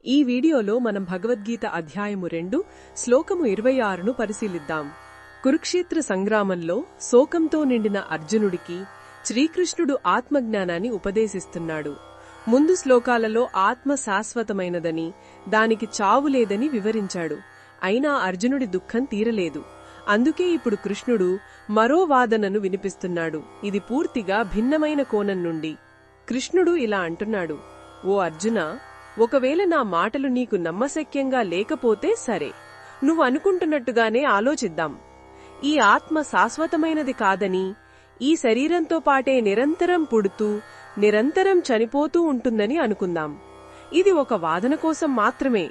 ఈ వీడియోలో మనం భగవద్గీత అధ్యాయము 2 శ్లోకము 26ను పరిశీలిద్దాం. కురుక్షేత్ర సంగ్రామంలో శోకంతో నిండిన అర్జునుడికి శ్రీకృష్ణుడు ఆత్మజ్ఞానాన్ని ఉపదేశిస్తున్నాడు. ముందు శ్లోకాలలో ఆత్మ శాశ్వతమైనదని, దానికి చావులేదని వివరించాడు. అయినా అర్జునుడి దుఃఖం తీరలేదు. అందుకే ఇప్పుడు కృష్ణుడు మరో వాదనను వినిపిస్తున్నాడు. ఇది పూర్తిగా భిన్నమైన కోణం నుండి. కృష్ణుడు ఇలా అంటున్నాడు, ఓ అర్జునా, ఒకవేళ నా మాటలు నీకు నమ్మశక్యంగా లేకపోతే సరే, నువ్వు అనుకుంటున్నట్టుగానే ఆలోచిద్దాం. ఈ ఆత్మ శాశ్వతమైనది కాదని, ఈ శరీరంతో పాటే నిరంతరం పుడుతూ నిరంతరం చనిపోతూ ఉంటుందని అనుకుందాం. ఇది ఒక వాదన కోసం మాత్రమే.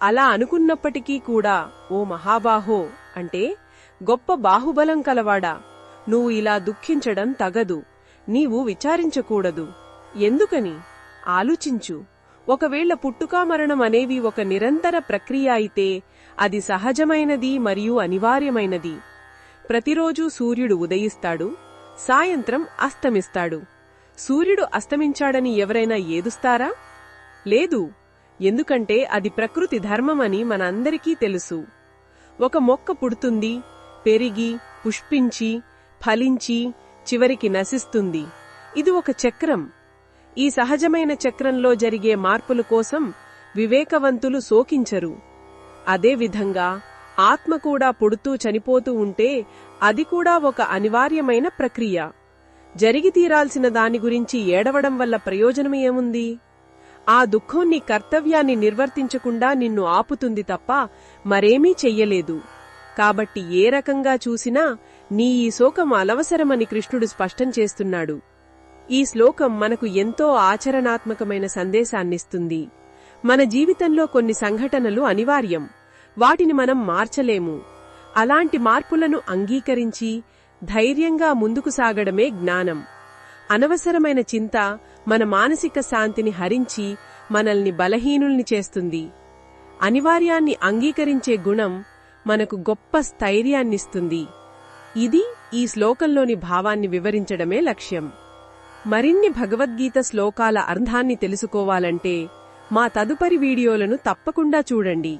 అలా అనుకున్నప్పటికీ కూడా, ఓ మహాబాహో, అంటే గొప్ప బాహుబలం కలవాడా, నువ్వు ఇలా దుఃఖించడం తగదు. నీవు విచారించకూడదు. ఎందుకని ఆలోచించు. ఒకవేళ పుట్టుకామరణం అనేవి ఒక నిరంతర ప్రక్రియ అయితే అది సహజమైనది మరియు అనివార్యమైనది. ప్రతిరోజూ సూర్యుడు ఉదయిస్తాడు, సాయంత్రం అస్తమిస్తాడు. సూర్యుడు అస్తమించాడని ఎవరైనా ఏదుస్తారా? లేదు. ఎందుకంటే అది ప్రకృతి ధర్మమని మనందరికీ తెలుసు. ఒక మొక్క పుడుతుంది, పెరిగి, పుష్పించి, ఫలించి, చివరికి నశిస్తుంది. ఇది ఒక చక్రం. ఈ సహజమైన చక్రంలో జరిగే మార్పుల కోసం వివేకవంతులు శోకించరు. అదేవిధంగా ఆత్మ కూడా పుడుతూ చనిపోతూ ఉంటే అది కూడా ఒక అనివార్యమైన ప్రక్రియ. జరిగి తీరాల్సిన దాని గురించి ఏడవడం వల్ల ప్రయోజనమేముంది? ఆ దుఃఖం నీ కర్తవ్యాన్ని నిర్వర్తించకుండా నిన్ను ఆపుతుంది తప్ప మరేమీ చెయ్యలేదు. కాబట్టి ఏ రకంగా చూసినా నీ ఈ శోకం అనవసరమని కృష్ణుడు స్పష్టం చేస్తున్నాడు. ఈ శ్లోకం మనకు ఎంతో ఆచరణాత్మకమైన సందేశాన్నిస్తుంది. మన జీవితంలో కొన్ని సంఘటనలు అనివార్యం. వాటిని మనం మార్చలేము. అలాంటి మార్పులను అంగీకరించి ధైర్యంగా ముందుకు సాగడమే జ్ఞానం. అనవసరమైన చింత మన మానసిక శాంతిని హరించి మనల్ని బలహీనుల్ని చేస్తుంది. అనివార్యాన్ని అంగీకరించే గుణం మనకు గొప్ప స్థైర్యాన్నిస్తుంది. ఇది ఈ శ్లోకంలోని భావాన్ని వివరించడమే లక్ష్యం. మరిన్ని భగవద్గీత శ్లోకాల అర్థాన్ని తెలుసుకోవాలంటే మా తదుపరి వీడియోలను తప్పకుండా చూడండి.